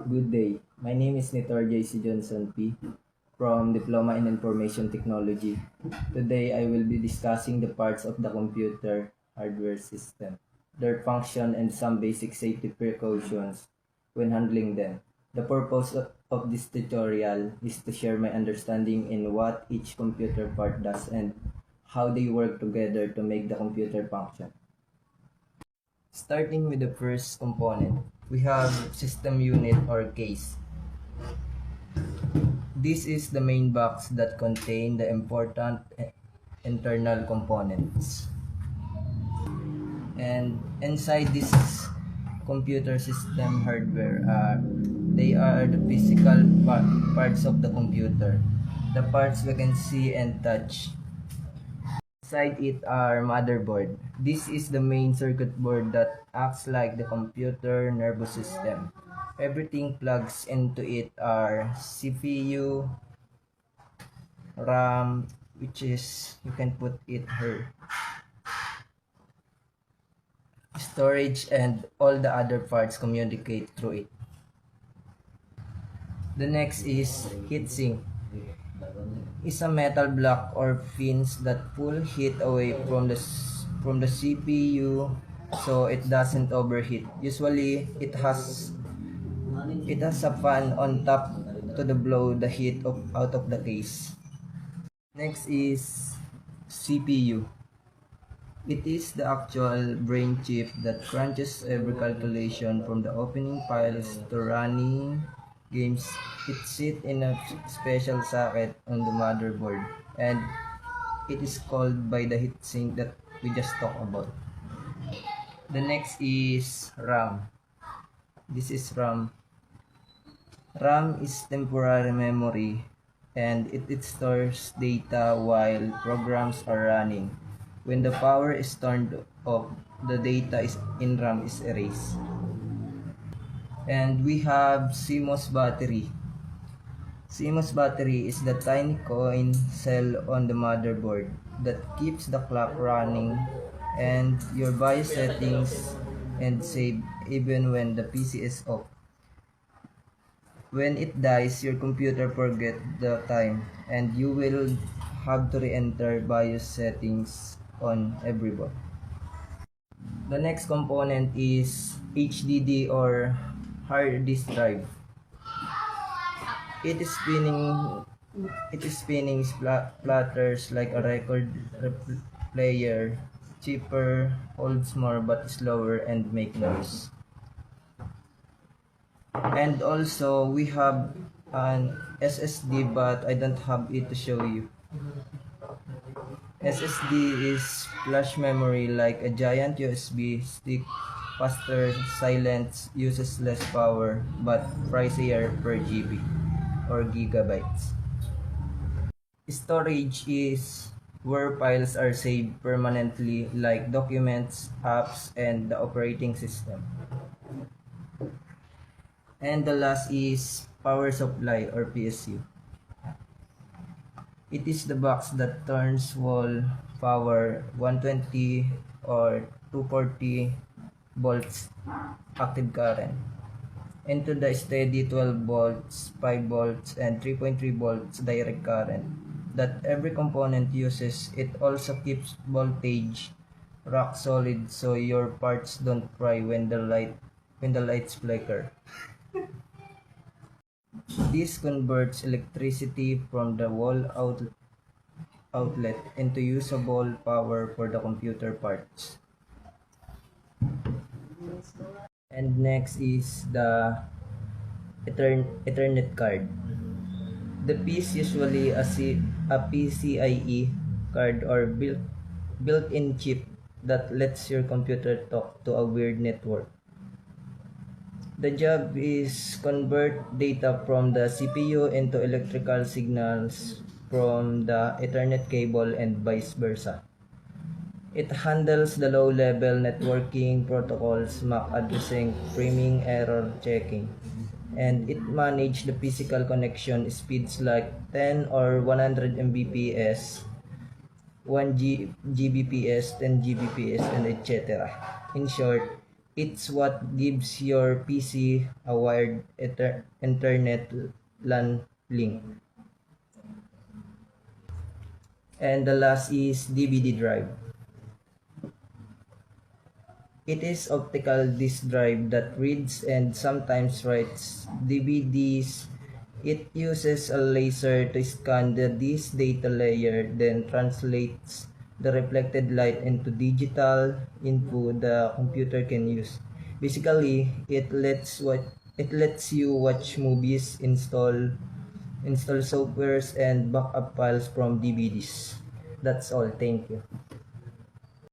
Good day. My name is Nitor J.C. Johnson P. from Diploma in Information Technology. Today, I will be discussing the parts of the computer hardware system, their function, and some basic safety precautions when handling them. The purpose of this tutorial is to share my understanding in what each computer part does and how they work together to make the computer function. Starting with the first component, we have system unit or case. This is the main box that contain the important internal components. And inside this computer system hardware, they are the physical parts of the computer. The parts we can see and touch. Inside it are motherboard. This is the main circuit board that acts like the computer nervous system. Everything plugs into it are CPU, RAM, which is you can put it here, storage, and all the other parts communicate through it. The next is heatsink. Is a metal block or fins that pull heat away from the CPU so it doesn't overheat. Usually it has a fan on top to blow the heat out of the case. Next is CPU. It is the actual brain chip that crunches every calculation from the opening files to running games. It sits in a special socket on the motherboard and it is called by the heatsink that we just talked about. The next is RAM. This is RAM. RAM is temporary memory and it stores data while programs are running. When the power is turned off, the data in RAM is erased. And we have CMOS battery. CMOS battery is the tiny coin cell on the motherboard that keeps the clock running and your BIOS settings and save even when the PC is off. When it dies, your computer forget the time and you will have to re-enter BIOS settings on every boot. The next component is HDD or hard disk drive. It is spinning splatters like a record player, cheaper, holds more but slower and make noise. And also we have an SSD but I don't have it to show you. SSD is flash memory like a giant USB stick, faster, silent, uses less power, but pricier per GB or gigabytes. Storage is where files are saved permanently like documents, apps, and the operating system. And the last is power supply or PSU. It is the box that turns wall power 120 or 240 volts active current into the steady 12 volts, 5 volts, and 3.3 volts direct current that every component uses. It also keeps voltage rock solid so your parts don't fry when the lights flicker. This converts electricity from the wall outlet into usable power for the computer parts. And next is the Ethernet card. The P is usually a PCIe card or built-in chip that lets your computer talk to a weird network. The job is convert data from the CPU into electrical signals from the Ethernet cable and vice versa. It handles the low-level networking protocols, MAC addressing, priming, error checking, and it manages the physical connection speeds like 10 or 100 Mbps, 1 Gbps, 10 Gbps, and etc. In short, It's what gives your PC a wired internet LAN link. And the last is DVD drive. It is optical disk drive that reads and sometimes writes DVDs. It uses a laser to scan the disk data layer, then translates the reflected light into digital input the computer can use. Basically, it lets you watch movies, install softwares and backup files from DVDs. That's all. Thank you.